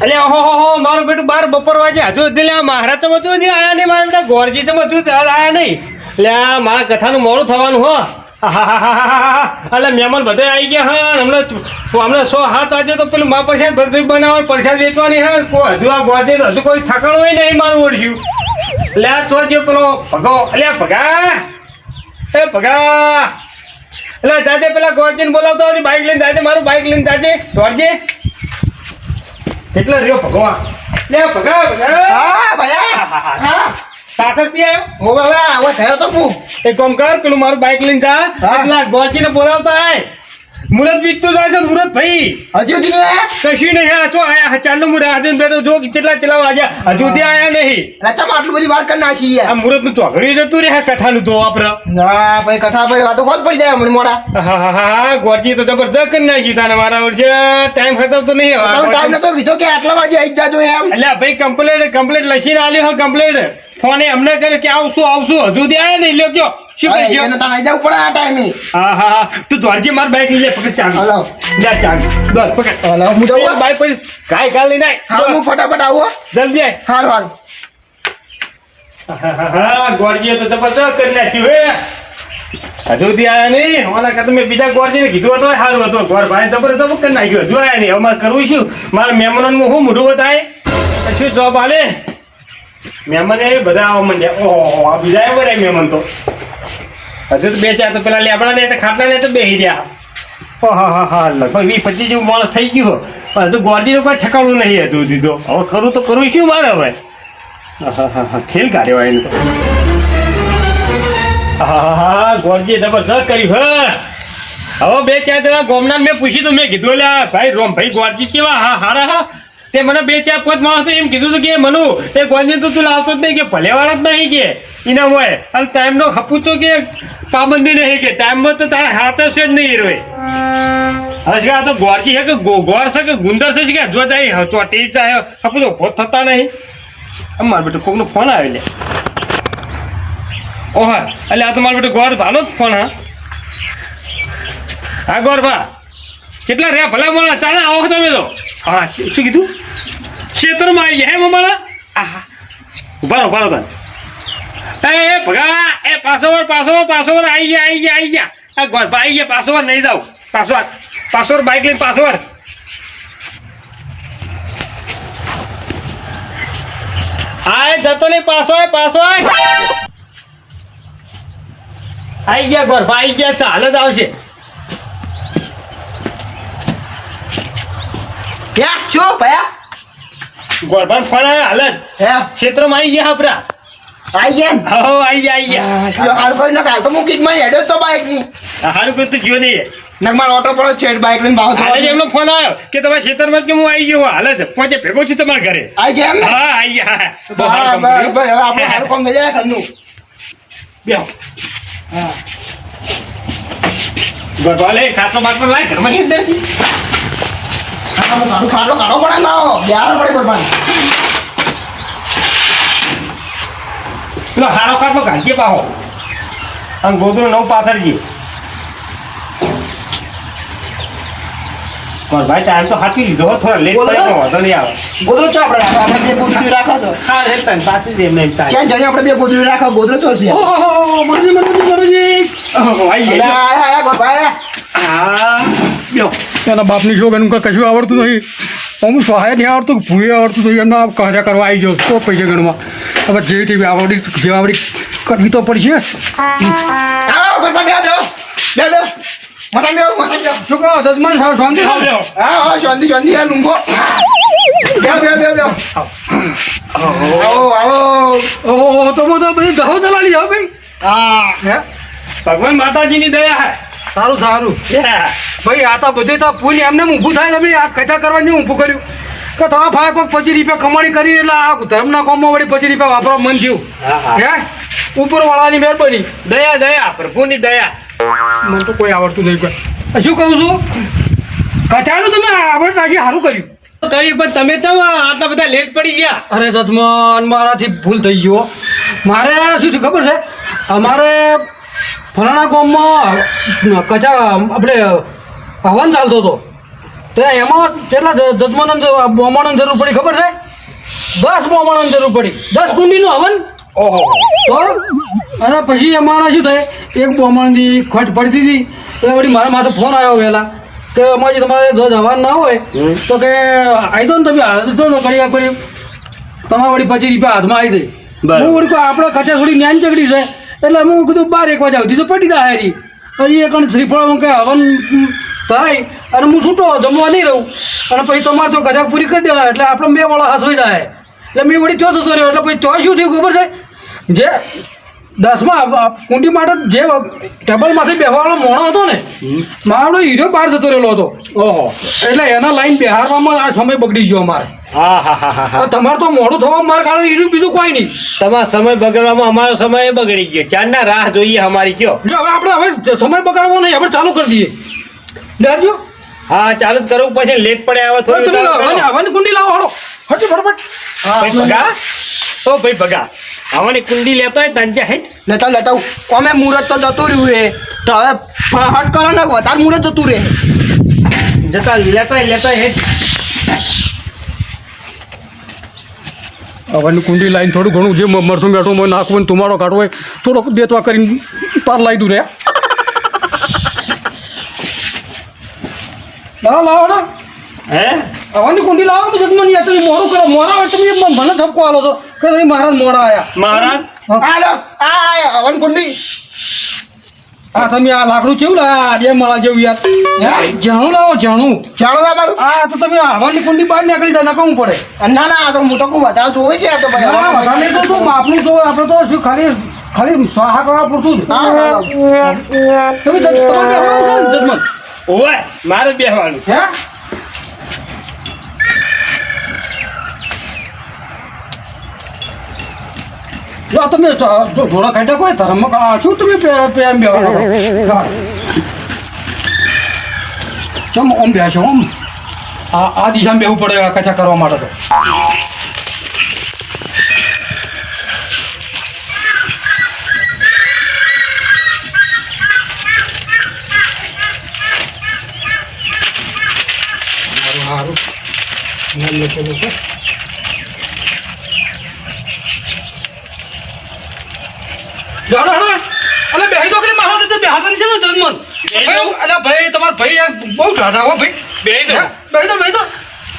અલે ઓહો મારું બેટું બાર બપોર વાગે હજુ એટલે મહારાજ તો મતું આયા નહીં મારા બેટા ગોરજી તો મતું આયા નહીં એટલે મારા કથાનું મોડું થવાનું હો એટલે મહેમાન બધા આવી ગયા હા હમણાં 6-7 વાગે તો પેલું મા પ્રસાદ બધું બનાવવાનું પ્રસાદ વેચવાની હા હજુ આ ગોરજી હજુ કોઈ ઠકાણું હોય નહીં મારું ઓળખ્યું એટલે આ તો જે પેલો ભગો અલ્યા ભગા એ ભગા એટલે જાજે પેલા ગોરજીને બોલાવતો હોય બાઇક લઈને જાજે મારું બાઇક લઈને જાજે દોડજે કેટલા રહ્યો ભગવાન લે ભગા હા ભયા હા સાસરથી આવ્યો ઓ બાબા આવો થયો તો હું એક કામ કર પેલું મારું બાઇક લઈને જા એટલા ગોરજીને બોલાવતા આય મુરત વીકતો જાય છે મુરત ભાઈ હજુ સુધી આયા કશું નહીં આ તો આયા ચારનો મુરત આજે બેઠો જો કેટલા ચલાવવા આવ્યા હજુ ત્યાં આયા નહીં રચા આટલું બધી વાર કરી નાખી યાર આ મુરતનું ચોઘડ્યું જતું રે કથાનું તો આપણે ના ભાઈ કથા ભાઈ વાતો ખોટ પડી જાય હમણાં મોડા હા ગોરજી તો જબરદસ્ત કરી નાખી તાને મારા વર્ષે ટાઈમ ખતમ તો નહીં તમે ટાઈમ નતો કીધો કે આટલા વાગે આવી જાજો એમ એટલે ભાઈ કમ્પ્લેટ લખીને આલ્યો હા કમ્પ્લેટ ફોને અમને કરે કે આવશું હજુ ત્યાં આયા નહીં લ્યો કયો શું કહી એને તને જવું પડે આ ટાઈમે હા તું દ્વારજી માર બાઈક લઈ લે પકડ ચાલ હલો જા ચાલ દોડ પકડ હલો હું જાઉં બાઈક પછી કાઈ કાલ લઈને આય હા હું ફટાફટ આવો જલ્દી આય હારું હા ગોરજીએ તો જબરદસ્ત કરી નાખ્યું હે હજુ સુધી આયા નહીં ઓલા કે તમે બીજા ગોરજીને કીધું હતું સારું હતું ગોર ભાઈ જબરદસ્ત કરી નાખ્યું હજુ આયા નહીં અમારે કરવું શું મારા મહેમાનોનું શું મોઢું બતાય શું જોબ હાલે મહેમાન એ બધા આવવા માંડ્યા ઓહો આ બીજા આવ્યા મહેમાન તો હજુ તો બે ચાર તો પેલા લેબડા ને ખાટલા ને તો બેસી રહ્યા હા લગભગ 20-25 જેવું માણસ થઈ ગયું પણ હજુ ગોરજીનું કોઈ ઠકાણું નહીં હજુ સુધી તો હવે કરું તો કરવું શું મારે હવે ખેલ કાઢ્યો એને તો હા ગોરજીએ જબરદસ્ત કર્યું હવે બે ચાર જણા ગોમના મેં પૂછ્યું તો મેં કીધું લ્યા ભાઈ રોમભાઈ ગોરજી કેવા હારા હા તે મને 2-4-5 માણસો એમ કીધું હતું કે મનુ એ ગોરજી તો તું લાવતો જ નહીં કે ભલેવાર જ નહીં કે એના હોય અને ટાઈમનો ખપું તો કે પાબંદી નહીં કે ટાઈમમાં તો તારા હાથ છે જ નહીં રોય હવે આ તો ગોરજી છે કે ગોર છે કે ગુંદર છે કે જો જાય ચોટી જાય ખપું તો ભોત થતા નહીં મારે બેટો કોકનો ફોન આવે લે ઓહ એટલે આ તો મારો બેટો ગોર ભાલો જ ફોન હા ગોર ભા કેટલા રહ્યા ભલા મોડા ચાલે આવો તમે તો હા શું કીધું ક્ષેત્રમાં આવી ગયા હે મમ્માના ઉભા રહો તને એ ભગા એ પાસોવર આવી ગયા આ ગોરભા આવી ગયા પાસોવર નહીં જાવ પાસોવર બાઇક લઈને પાસોવર હા જતો નહીં પાસો આવી ગયા ગોરભા આવી ગયા ચાલ જ આવશે ક્યાં શું ભયા ગોરભાન ફોન આવ્યો હાલત ક્ષેત્રમાં આવી ગયા આપડા આવી ગયા હો આવી ગયા હારું કોઈ ના કાલ તો મૂકી માં હેડ્યો તો બાઈક ની સારું કોઈ તો ગયો નહીં નગમાર ઓટો પર છે બાઈક લઈને બાહો હાલે એમનો ફોન આવ્યો કે તમારા ક્ષેત્રમાં જ કે હું આવી ગયો હાલે પહોંચે ભેગો છું તમારા ઘરે આવી ગયા એમ ને હા આવી ગયા ભાઈ હવે આપણે સારું કામ થઈ જાય ઘરનું બેહો હા ગોરભાલે ખાટલો બાટલો લાય ઘરમાં કેમ દે સારું ખાટલો કાઢો પડે ના યાર પડે ગોરભાન પેલો હારો ખાટલો કાઢીએ પાહો અને ગોદરું નવું પાથરજી ભાઈ ટાઈમ તો હાથી લીધો થોડા લેટ પડે તો વાંધો નહીં આવે ગોદરો ચો આપણે બે ગોદરી રાખો છો હા રે તને પાછી દે એમ ટાઈમ ક્યાં જઈએ આપણે બે ગોદરી રાખો ગોદરો ચો છે ઓહો મરુજી આઈ ગયા આયા ગોરભાઈ હા લ્યો એના બાપની છોકરીનું કશું આવડતું નહીં અમુક સહાય નહીં આવડતું ભૂએ આવડતું નહીં એમના કાર્ય કરવા આવી જાઉં તો પૈસા ગણવા હવે જે આવડી કરવી તો પડશે આવો ગોરભાઈ બે શું કહો જજમાન શાંતિ હા શાંતિ યાર લુંગો બે આવો ઓહો તો બધી દહો દલાલી જાઓ ભાઈ હા ભગવાન માતાજીની દયા હે સારું ભાઈ આ તો બધે તો પૂરી એમને ઊભું થાય તમે આ કથા કરવાની ઊભું કર્યું કે તમે ભાઈ કોઈ 25 રૂપિયા કમાણી કરી એટલે આ ધર્મના કામમાં વળી 25 રૂપિયા વાપરવા મન થયું હે ઉપરવાળાની મહેરબાની દયા પ્રભુની દયા મને તો કોઈ આવડતું નહીં કોઈ શું કહું છું કથાનું તમે આવડત આજે સારું કર્યું પણ તમે તો આટલા બધા લેટ પડી ગયા અરે જજમાન મારાથી ભૂલ થઈ ગયો મારે શું થયું ખબર છે અમારે ફલાણા ગામમાં કચા આપણે હવન ચાલતો હતો તો એમાં કેટલા જજમાનોને બોમાણોની જરૂર પડી ખબર છે? 10 બોમાણોની જરૂર પડી, 10 કુંડીનું હવન. ઓહો તો અને પછી અમારા શું થાય, એક બોમાણની ખટ પડતી હતી એટલે વળી મારા માથે ફોન આવ્યો વહેલા કે અમારી તમારે જો જવાનું ના હોય તો કે આવી દો ને તમે હાલ તો ઘડી કરી તમારે વળી 25 રૂપિયા હાથમાં આવી જાય. બરાબર. હું વળી આપણે કચા થોડી જ્ઞાન ચગડી છે એટલે હું કીધું 12-1 વાગ્યા સુધી તો પટી જાય હારી. અને એ કણ શ્રીફળ કે હવન થાય અને હું છૂટો જમવા નહીં રહું અને પછી તમારે તો ગજા પૂરી કરી દેવાય એટલે આપણે 2 વાળા હસવાઈ જાય. એટલે મેં વળી ત્યાં જતો રહ્યો એટલે પછી તો શું થયું ખબર છે, જે 10માં કુંડી માટે જે ટેબલમાંથી બેસવાવાળો મોણો હતો ને મારો હીરો બહાર જતો રહેલો હતો. ઓહો એટલે એના લાઈન બેહારવામાં આ સમય બગડી ગયો અમારે. હા હા હા હા હા તમારે તો મોડું થવા મારે કારણ હીરું બીજું કોઈ નહીં. તમારો સમય બગડવામાં અમારો સમય બગડી ગયો. ચાંદના રાહ જોઈએ અમારી કયો. જો હવે સમય બગાડવો નહીં, આપણે ચાલુ કરી દઈએ. ડરજો. હા ચાલુ જ કરવું પછી લેટ પડે આવે તમે થોડું. હવાની કુંડી લાવો હાલો હટી ફટાફટ. ભાઈ ભગા ઓ ભાઈ ભગા આવવાની કુંડી લેતો હોય તંજા હે લેતા લેતા કોમે મુહૂર્ત તો જતું રહ્યું એ તો હવે હટ કરો ને વધારે મુહૂર્ત જતું રહે. જતા લેતો હે. હવાની કુંડી લાઈને થોડું ઘણું જે મરસું બેઠું હોય નાખવું હોય તમારો કાઢવો હોય થોડોક દેતવા કરીને પાર લાવી દઉં રે. લાવો હે હવાની કુંડી લાવો તો જગમની યાર તમે મોડું કરો. મોડા હોય તમે મને ઠપકો આલો છો કે નહીં મહારાજ મોડા આયા. મહારાજ હાલો આ હવન કુંડી હા તમે આ લાકડું કેવું લાયા 2 માળા જેવું યાર. જાણું લાવો જાણું. ચાલો તમારું હા તો તમે હવાની કુંડી બહાર નીકળી જાય નકામું પડે. ના ના આ તો હું તો કોઈ વધારે જોઈ ગયા તો ના, વધારે તો તું માપનું છો આપણે તો શું ખાલી સ્વાહા કરવા પૂરતું જ. તમે તમારે બેહવાનું છે ને જજમાન? ઓય મારે બેહવાનું. હે જો તમે ઘોડા ખાટા કોઈ ધર્મમાં શું તમે એમ બેહવાનો ચમ ઓમ બેસો ઓમ આ દિશામાં બેહવું પડે કચા કરવા માટે તો. સારું જાડો હાડો અલે બેહી દો કે મારા તે બેહાવાની છે ને જન્મન. અલે ભાઈ તમાર ભાઈ બહુ ટાટા હો ભાઈ. બેહી દો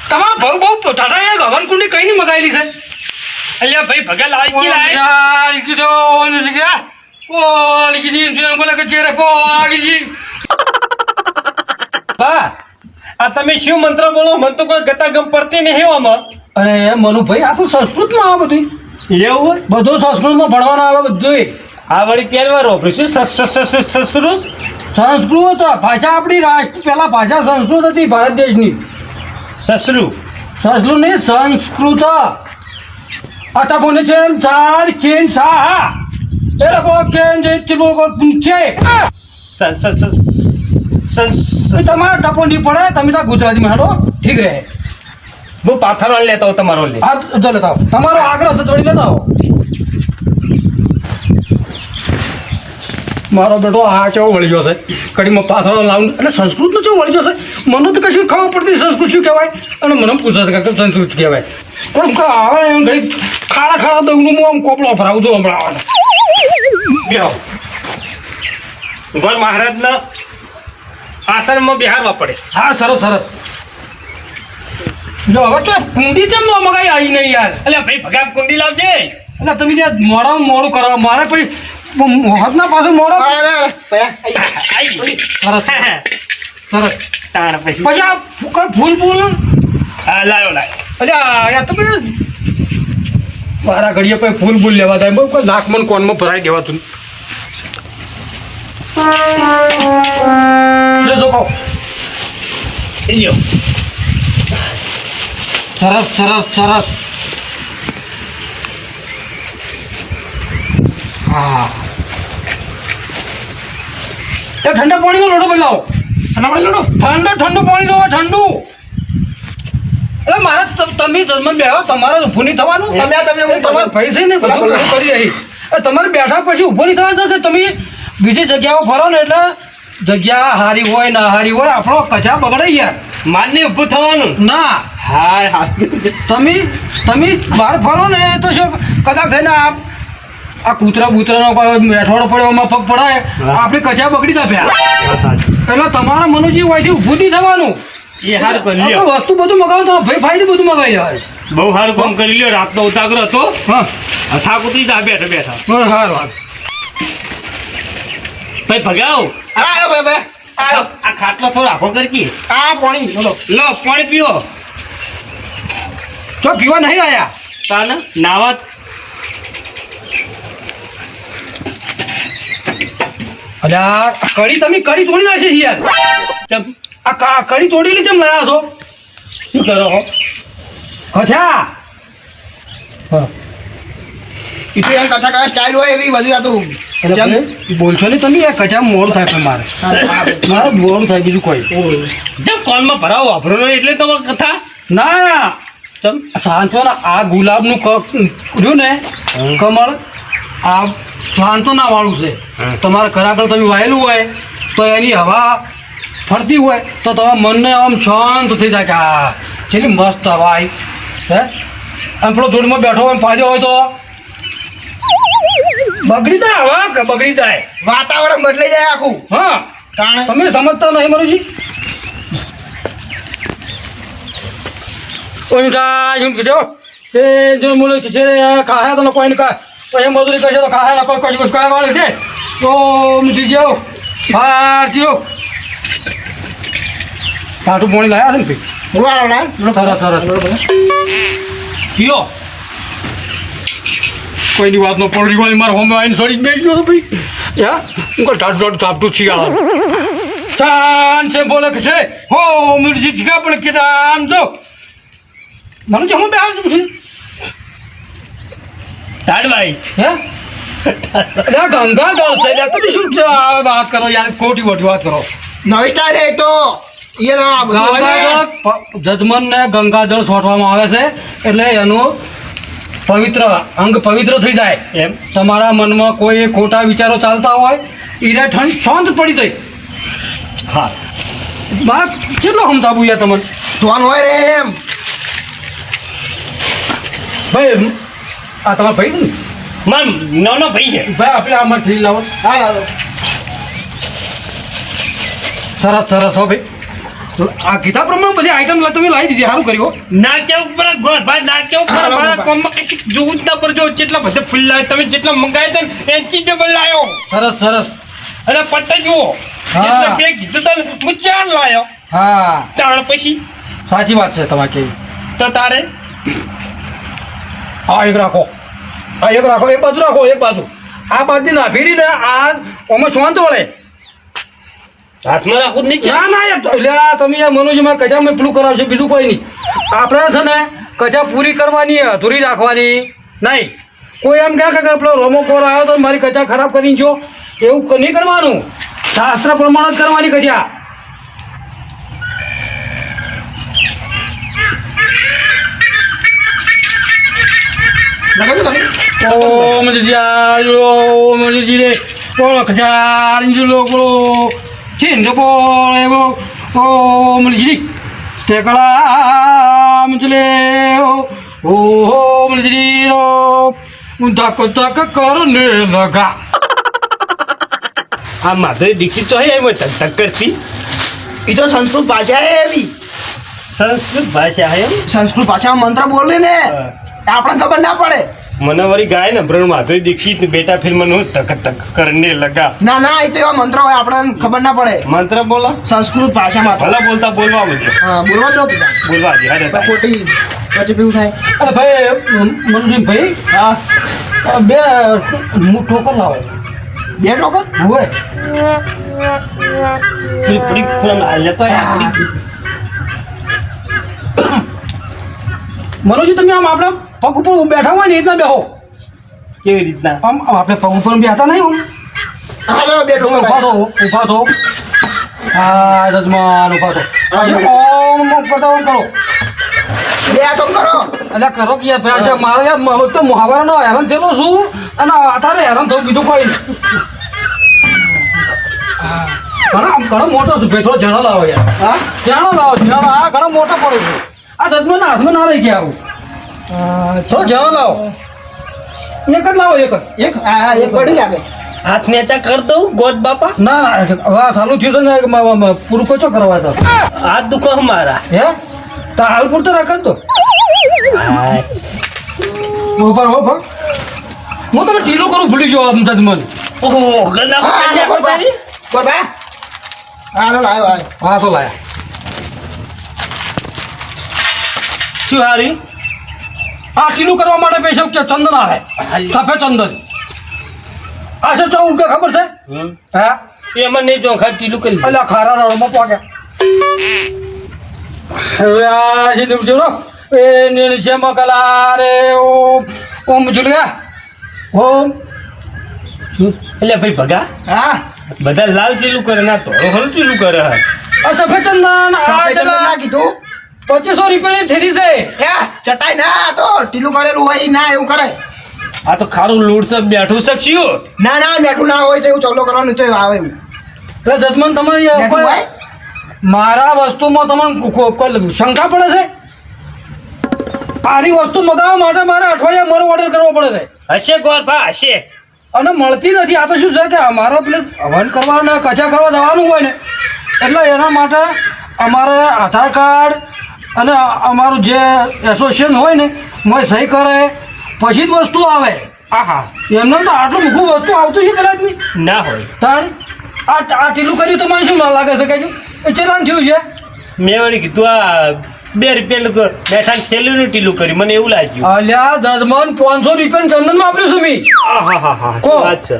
તમારો ભાઈ બહુ ટાટા યાર હવન કુંડી કઈ નહીં મગાવેલી છે. અલ્યા ભાઈ ભગા લાવી કી લાય. યાર કીધો ઓલી જગ્યા ઓલી કીધી છે બોલે કે ચેરે કો આગી. બા આ તમે શું મંત્ર બોલો મને તો કોઈ ગતા ગમ પડતી નહીં આમાં. અરે મનુ ભાઈ આ તો સંસ્કૃતમાં આવે બધું. એવું હોય બધું સંસ્કૃતમાં ભણવાનું આવે બધું. આ વળી પહેરવા રોપડ્યું શું સસરું સંસ્કૃત ભાષા આપણી રાષ્ટ્ર પહેલા ભાષા સંસ્કૃત હતી ભારત દેશની. સસરું સંસ્કૃત નહીં સંસ્કૃત. आता बोने चेन चार चेन साहा तेरा को चेन जे चिबो को पूछे તમારા ટપો નહીં પડે. તમે તો ગુજરાતીમાં હેડો ઠીક રહે. હું પાથર લેતા હોઉં તમારો લે. હા જો લેતા આવો. તમારો આગ્રહ છે થોડી લેતા આવો. મારો બેટો આ કેવો વળી ગયો છે કડીમાં પાથરો લાવું એટલે સંસ્કૃતનો કેવો વળી ગયો છે. મને તો કશું ખબર પડતી સંસ્કૃત શું કહેવાય અને મને પૂછે છે કે સંસ્કૃત કહેવાય. આવે એમ ઘડી ખાડા દઉંનું હું આમ કોપડો ભરાવું છું હમણાં. બેહો ગોર મહારાજના આસનમાં બેહારવા પડે. હા સરસ જો હવે તો કુંડી કેમ ન મગાઈ આવી નહીં યાર. અલ્યા ભાઈ ભગા કુંડી લાવજે. એટલે તમે ત્યાં મોડું કરવા મારે પછી હાથના પાછું મોડો. સરસ તાણ પછી પછી આ ફૂલ હા લાયો એટલે યાર તમે મારા ઘડીએ પછી ફૂલ લેવા થાય બહુ કોઈ નાક મન કોનમાં ભરાઈ દેવાતું. જો કહો લ્યો સરસ હા એ ઠંડા પાણીનો લોટો બદલાવો. ઠંડુ પાણી દો ઠંડુ. એટલે મારે તમે જન્મ બેહો તમારે ઊભું નહીં થવાનું. તમારે ભાઈ છે ને બધું પૂરું કરી રહી. તમારે બેઠા પછી ઊભું નહીં થવાનું કે તમે બીજી જગ્યાઓ ફરો ને એટલે જગ્યા હારી હોય ના હારી હોય આપણો કચા બગડે યાર. માનને ઊભું થવાનું ના હાય હા તમે બહાર ફરો ને તો શું કદાચ થઈને આ કૂતરા બૂતરાનો કોઈ મેઠવાડો પડ્યો એમાં પગ પડાય આપણે કચા બગડી દપ્યા એટલે તમારા મનોજી હોયથી ઊભું નહીં થવાનું એ હારું કરી લ્યો આપણે વસ્તુ બધું મગાવો તો ભાઈ ફાયદે બધું મગાવી લેવાય બહુ સારું કામ કરી લ્યો રાતનો ઉતાગરો હતો હા થાક ઉતરી જા બેઠા બેઠા સારું સારું ભાઈ ભગાવ આયો ભાઈ આયો આ ખાટલો થોડો આખો કરકી આ પાણી બોલો લો પાણી પીઓ તો પીવા નહીં આવ્યા તાને નાવા અલ્યા કડી તમે કડી તોડી નાખી છે યાર ચમ આ કડી તોડીને કેમ લાયા છો શું કરો કથા હા ઈતો એમ કથા કથા સ્ટાઇલ હોય એવી બધી આ તો જેમ બોલશો ને તમે આ કચા મોડ થાય પણ મારે મોડ થાય બીજું કોઈ જેમ કોલમાં ભરાવો વાપરો નહીં એટલે તમારી કથા ના ચમ સાંત્વના આ ગુલાબનું રહ્યું ને કમળ આ સાંત્વના વાળું છે હા. તમારા ઘર આગળ તમે વાયેલું હોય તો એની હવા ફરતી હોય તો તમારા મનને આમ શાંત થઈ જાય કે આ છેલ્લી મસ્ત હવા આવી હે આમ પેલો જોડમાં બેઠો હોય ફાયદો હોય તો બગડી જાય હવા કે બગડી જાય વાતાવરણ બદલાઈ જાય આખું હા કારણે તમે સમજતા નહીં મનુજી કોઈ કાંઈ એમ કીધો તે જો મુલે છે ખાયા તો કોઈ ને કાંઈ તો એમ મજૂરી કરશે તો ખાયા કોઈ કોઈ કોઈ કાંઈ વાળે છે તો મૂકી જાઓ ભારતીયો પાટું પોણી લાયા છે ને ભાઈ બોલાવો ના સરસ સરસ પીઓ કોઈની વાત ન પડી વાળી મારા હોમે આવીને સડી બેસી ગયો ભાઈ યા હું કોઈ ઢાટ ઢાટ ચાપટું શીખાડો તાન છે બોલે કે છે હો મિર્જી શીખા પણ કે આમ જો મને જમો બે આવું છે ટાળભાઈ હે અરે ગંગા જળ છે યાર તમે શું વાત કરો યાર ખોટી મોટી વાત કરો નવી સ્ટાઇલ એ તો એ ના બધું હોય ને. જજમનને ગંગાજળ છોટવામાં આવે છે એટલે એનું પવિત્ર અંગ પવિત્ર થઈ જાય એમ તમારા મનમાં કોઈ ખોટા વિચારો ચાલતા હોય ઈરે ઠંડ શાંત પડી જાય હા મારે કેટલો સમજાવું યાર તમને ધોન હોય રે એમ ભાઈ આ તમારા ભાઈ છે ને માર નાનો ભાઈ છે ભાઈ આપણે આમાં થઈ લાવો હા લાવો સરસ સરસ હો ભાઈ આ કીધા પ્રમાણે બધી આઈટમ તમે લાવી દીધી સારું કર્યું હો. ના કેવું પર ગોર ભાઈ ના કેવું પર હા, મારા હા. કોમમાં કઈ જોવું જ ના પર જો કેટલા બધા ફૂલ લાવે તમે જેટલા મંગાવ્યા હતા ને એનથી ડબલ લાયો સરસ સરસ અને પટ્ટા જુઓ હા. એટલે બે કીધું તને હું 4 લાયો હા તાણ પછી સાચી વાત છે તમારે કેવી તો તારે હા એક રાખો હા એક રાખો એક બાજુ રાખો એક બાજુ આ બાજુ ના ફેરીને આ આમાં શાંત વળે હાથમાં રાખવું જ નહીં ના ના યાર એટલે આ તમે યાર મનોજમાં કચા મેં પેલું કરાવશે બીજું કોઈ નહીં આપણે છે ને કચા પૂરી કરવાની અધૂરી રાખવાની નહીં કોઈ એમ કહે કે પેલો રોમો કોર આવ્યો તો મારી કચા ખરાબ કરી જો એવું નહીં કરવાનું શાસ્ત્ર પ્રમાણે જ કરવાની કચા લગાવી દો તમે ઓમ જય ઓમ જય બોલો કચા બોલો ચિંતો બોલો ઓમ જય ટેકળા મચલે ઓમ જય ધક ધક કરને લગા આ માધુરી દીક્ષિત તો હે એમ ધક ધક કરતી એ તો સંસ્કૃત ભાષા હે એવી સંસ્કૃત ભાષા હે એમ સંસ્કૃત ભાષામાં મંત્ર બોલે ને હા. આપણને ખબર ના પડે મને વળી ગાય ને બ્રણ માધુરી દીક્ષિત બેટા ફિલ્મ નું ધક ધક કરને લગા ના ના એ તો એવા મંત્ર હોય આપણને ખબર ના પડે મંત્ર બોલો સંસ્કૃત ભાષામાં તો. ભલા બોલતા બોલવા બધું હા બોલવા દો પિતા બોલવા દે હારે તો ખોટી પછી પેલું થાય અરે ભાઈ મનુજી ભાઈ હા આ બે ઠોકર લાવો બે ટોકર હોય પેલી પડી ફોન આ લેતો આય આ પડી. મનોજી તમે આમ આપણે પગ ઉપર બેઠા હોય ને એટલા બેહો કેવી રીતના આમ આપણે પગ ઉપર બેઠા નહીં આમ હાલો બે ટોકર ઉભા થો ઉભા થો હા જજમાન ઉભા થો પછી ઓમ ઓમ કરતા ઓમ કરો બે આટમ કરો એટલે કરો કે યાર ભાઈ આ મારે યાર તો મુહાવરાનો હેરાન થયેલો છું અને અત્યારે હેરાન થયું બીજું કોઈ નહીં. ઘણો મોટો છે ભાઈ, થોડો જણો લાવો યાર. હા જણો લાવો, જણો. આ ઘણો મોટો પડે છે. આ જજમાનના હાથમાં ના રહી ગયા આવું. થોડો જણો લાવો. એક જ લાવો, એક જ. એક પડી લાગે હાથ નેચા કર દઉં ગોદ બાપા. ના ના હવે સારું થયું છે ને પૂરું કોચો કરવા તો હાથ દુખો મારા. હે તો હાલ પૂરતો રાખડ તો હાય. ઉપર હો ભા હું તમે ઢીલો કરું ભૂલી ગયો આમ જજમાન. ઓહો ગંદા હા કન્યા ગોરબા તારી. ગોરબા હાલો લાયો હા તો લાયા. શું હારી? આ ઢીલું કરવા માટે સ્પેશિયલ ચંદન આવે, સફેદ ચંદન. આ શું ચૌ કે ખબર છે? હા એમાં નહીં જો ખાલી ટીલું કરી. અલ્યા ખારા રળમાં પોકે હવે આ જે દેવ જોરો એ નિર્ષે મકલા રે ઓમ ઓમ જુલિયા ઓમ એટલે ભાઈ ભગા હા બધા લાલ ટીલું કરે ના તો હળું ટીલું કરે હા. આ સફેદ ચંદન આ સફેદ ચંદન ચલા ના કીધું 2500 રૂપિયાની થેલી છે. એ ચટાઈ ના તો ઢીલું કરેલું હોય ઈ ના એવું કરે આ તો ખારું લૂડ છે બેઠું શકશું. ના ના મેઠું ના હોય તો એવું ચવલો કરવાનું તો આવે એવું એટલે જજમાન તમારી મેઠું હોય મારા વસ્તુમાં તમને કોઈ શંકા પડે છે? આરી વસ્તુ મગાવવા માટે મારે અઠવાડિયા મારો ઓર્ડર કરવો પડે છે હશે ગોરભા હશે. અને મળતી નથી. આ તો શું છે કે અમારા પેલે હવન કરવા ને કચા કરવા જવાનું હોય ને એટલે એના માટે અમારે આધાર કાર્ડ અને અમારું જે એસોસિએશન હોય ને મોય સહી કરે પછી જ વસ્તુ આવે. આહા એમને તો આટલું મૂકું વસ્તુ આવતું છે કદાચ નહીં ના હોય. તાણી આ ટીલું કર્યું તો મને શું ના લાગે છે કે એ ચલાન થયું છે. મેં વળી કીધું આ 2 રૂપિયાનું બેઠા ખેલ્યું ટીલું કર્યું મને એવું લાગ્યું. અલ્યા જજમાન 500 રૂપિયાનું ચંદન વાપર્યું છું મેં. આહાહાહા, કો. વાત છે.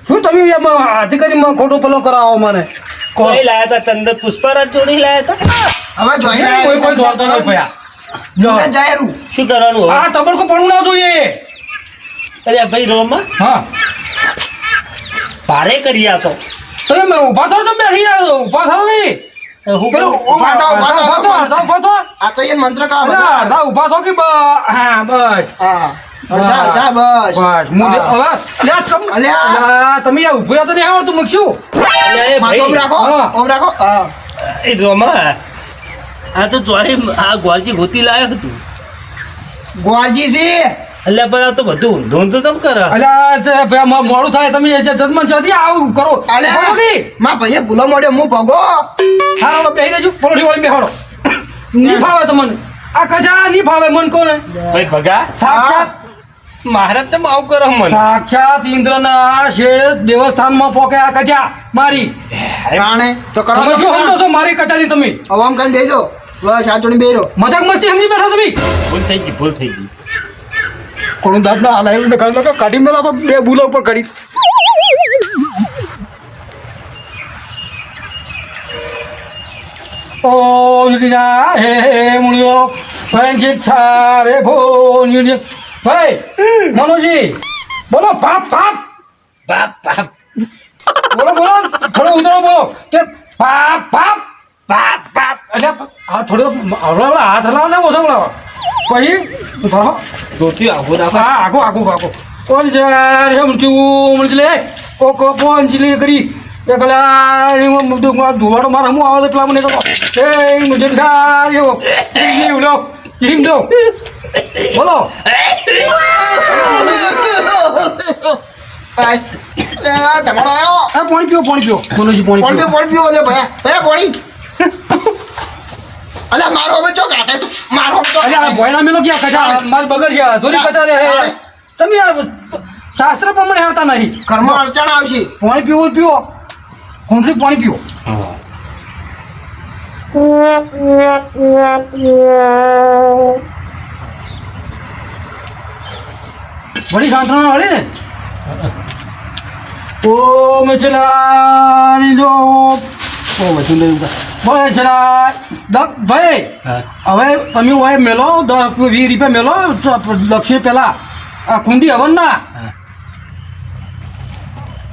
શું તમે એમાં હાથી કરી ખોટો પેલો કરાવો મને? કોઈ લાયા તા ચંદન પુષ્પરાજ જોડી લાયા તા. હવે જોઈને કોઈ કોઈ દોડતો નહીં ભયા. લો. જાયરું શું કરવાનું હવે? આ તબડકો પડવું ના જોઈએ. અરે ભાઈ રોમા હા ભારે કરી આ તો. તમે મેં ઊભા થાવ છો બેઠી રહ્યા ઊભા થાવ નહીં. હું પેલું કરું? ઊભા થાવ, ઊભા થાવ. અડધા ઊભા થાવ. આ તો એ મંત્ર કા અલા, બધા અડધા ઊભા થાવ કે હા બસ હા અડધા બસ બસ હું હવે લે તમ અલ્યા. અલા, તમે યાર ઊભું રહ્યા તો નહીં આવડતું મૂકશું. અલ્યા, એ માથો ભાઈ, રાખો હા. ઓમ રાખો હા એ રોમા આ તો ચોરી આ ગ્વાલજી ગોતી લાયો હતું. ગોળજી સી એટલે પણ આ તો બધું ઊંધું ઊંધું તમ કરે. અલ્યા જે ભાઈ મોડું થાય તમે જે જજમાન છે આવું કરો. અલે બરોબર કે? માં ભાઈએ ભૂલો મોડ્યો હું ભગો હા હવે બેહી રહેજો પલોઠી વાળી બેહાડો. નહીં ફાવે તમને આ કજા નહીં ફાવે મન કોને ભાઈ ભગા સાક્ષાત મહારાજ તમે આવું કરો મને. સાક્ષાત ઇન્દ્રના શેડ દેવસ્થાનમાં પોકે આ કજા મારી. જાણે તો કરો તમે શું સમજો છો મારી કચાની તમે? અવામ કઈ બેજો બસ આ જોડી બેરો મજાક મસ્તી સમજી બેઠા તમે? ભૂલ થઈ ગઈ ભૂલ થઈ ગઈ. કોણ દાંત ના હાલાયું ને કાઢી મેલા તો બે બુલા ઉપર કરી. ઓ યુનિયા હે મુણિયો ફ્રેન્ડશિપ સારે ભોન યુનિયા ભાઈ મનોજી બોલો પાપ પાપ બાપ બાપ બોલો બોલો થોડો ઉતરો બોલો કે પાપ પાપ બાપ બાપ. અલ્યા આ થોડો હવળા હાથ હલાવો ને ઓછો હલાવો પછી ઉતરો ધોતી આઘો રાખો. હા આખો આખો આખો કોણ યાર હે મુંચલે કો કો પોંચલી કરી એકલા ધુવાડો મારા હું આવે પેલા મને તો એ મુજે ખાયો જીવ લો જીમ દો બોલો તમારો આયો આ પાણી પીઓ બોલોજી પાણી પોણ પીઓ લે ભયા ભયા પોણી અલે મારો હવે ચો કાટે તું મારો તો અરે આ ભોયના મેલો ક્યાં કચા માર બગડ ગયા ધોરી કચા રે હે તમે યાર શાસ્ત્ર પ્રમાણે હેરતા નહીં ઘરમાં અડચણ આવશે પાણી પીવો કોંઠી પાણી પીવો બડી સાંત્રણા વાળી ને ઓ મેચલાની જો ઓ વચન દે બોલે છલા દક ભાઈ હા. હવે તમે હોય મેલો 10 20 રૂપિયા મેલો લક્ષ્મી પેલા આ કુંડી હવન ના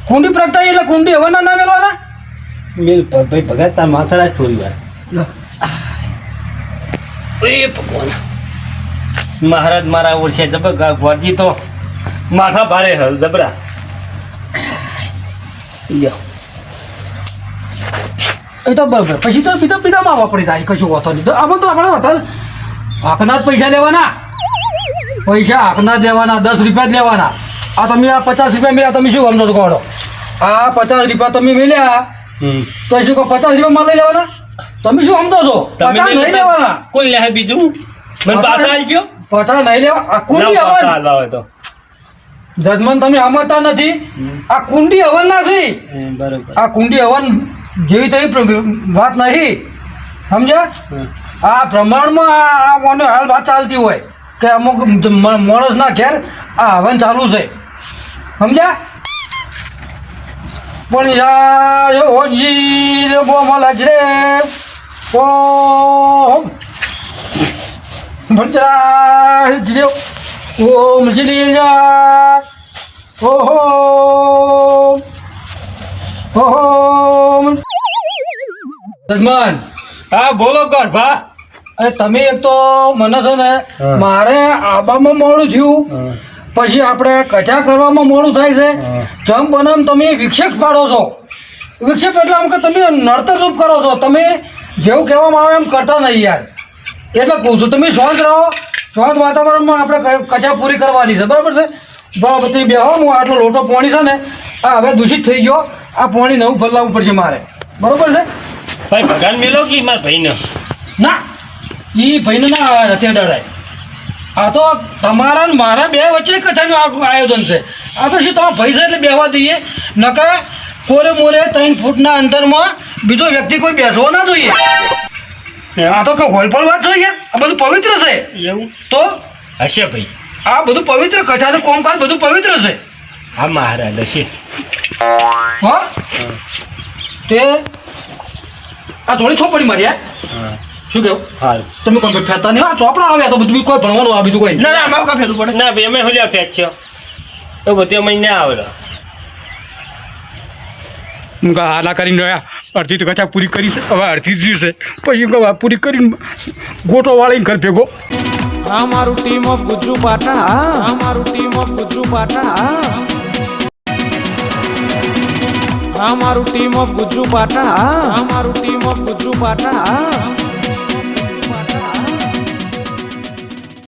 કુંડી પ્રગટાઈ એટલે કુંડી હવન ના મેલો ના મેલ ભાઈ ભગા તાર માથા રાખ થોડી વાર. એ ભગવાન મહારાજ મારા ઓળશે જબર ગોરજી તો માથા ભારે હલ જબરા. લ્યો એ તો બરાબર પછી તો બીજામાં વાપરી જાય કશું હોતો નહીં તો આમાં તો આપણે વધારે હાકના જ પૈસા લેવાના હાકના જ લેવાના 10 રૂપિયા જ લેવાના આ તમે આ 50 રૂપિયા મેળ્યા તમે શું સમજો છો કહો આ 50 રૂપિયા તમે મેળ્યા તો શું કહો 50 રૂપિયા માં લઈ લેવાના તમે શું સમજો છો 50 નહીં લેવાના કોણ લે બીજું મને પાછા આવી ગયો 50 નહીં લેવા આ કુંડી હવન તો જજમાન તમે સમજતા નથી આ કુંડી હવન ના છે બરોબર આ કુંડી હવન જેવી તેવી વાત નહીં સમજ્યા આ પ્રમાણમાં આ હાલ વાત ચાલતી હોય કે અમુક માણસના ઘેર આ હવન ચાલુ છે સમજ્યા પણ યાર ઓજી બો મલાજ રે ઓ ભંજરા જીઓ ઓમ જીલિયા ઓહો ઓહો જજમાન હા બોલો ગરભા અરે તમે એક તો મને છે ને મારે આબામાં મોડું થયું પછી આપણે કચા કરવામાં મોડું થાય છે જમ બનામ તમે વિક્ષેપ પાડો છો વિક્ષેપ એટલે આમ કે તમે નડતર રૂપ કરો છો તમે જેવું કહેવામાં આવે એમ કરતા નહીં યાર એટલે કહું છું તમે શાંત રહો શાંત વાતાવરણમાં આપણે કચા પૂરી કરવાની છે બરાબર છે બરાબર તમે બેહો હું આટલો લોટો પાણી છે ને આ હવે દૂષિત થઈ ગયો આ પાણી નવું બદલાવવું પડશે મારે બરાબર છે ભાઈ ભગવાન મેલો કે મારા ભાઈને ના એ ભાઈને ના નથી ડરાય આ તો તમારા ને મારા બે વચ્ચે કથાનું આયોજન છે આ તો શું તમે ભાઈ છે એટલે બેહવા દઈએ નકા કોરે મોરે 3 ફૂટના અંતરમાં બીજો વ્યક્તિ કોઈ બેસવો ના જોઈએ આ તો કોઈ હોલફોલ વાત છે યાર આ બધું પવિત્ર છે એવું તો હશે ભાઈ આ બધું પવિત્ર કથાનું કામકાજ બધું પવિત્ર છે હા મહારાજ હશે હા તે આ થોડી છોપડી મારી યાર શું કેવું હાલ તમે કોઈ ફેરતા નહીં ચોપડા આવ્યા તો બધું કોઈ ભણવાનું આ બીજું કોઈ ના ના અમારે કાંઈ ફેરવું પડે ના ભાઈ અમે હોલ્યા ફેક છે તો બધે અમે ના આવડે હું કહા હાલા કરીને રહ્યા અડધી તો કચા પૂરી કરી છે હવે અડધી જ છે પછી કહું પૂરી કરીને ગોટો વાળીને ઘર ભેગો આ મારું ટીમ ઓફ ગુજ્જુ પાટણ આ મારું ટીમ ઓફ ગુજ્જુ પાટણ આ મારું ટીમ ઓફ ગુજ્જુ પાટણ આ મારું ટીમ ઓફ ગુજ્જુ પાટણ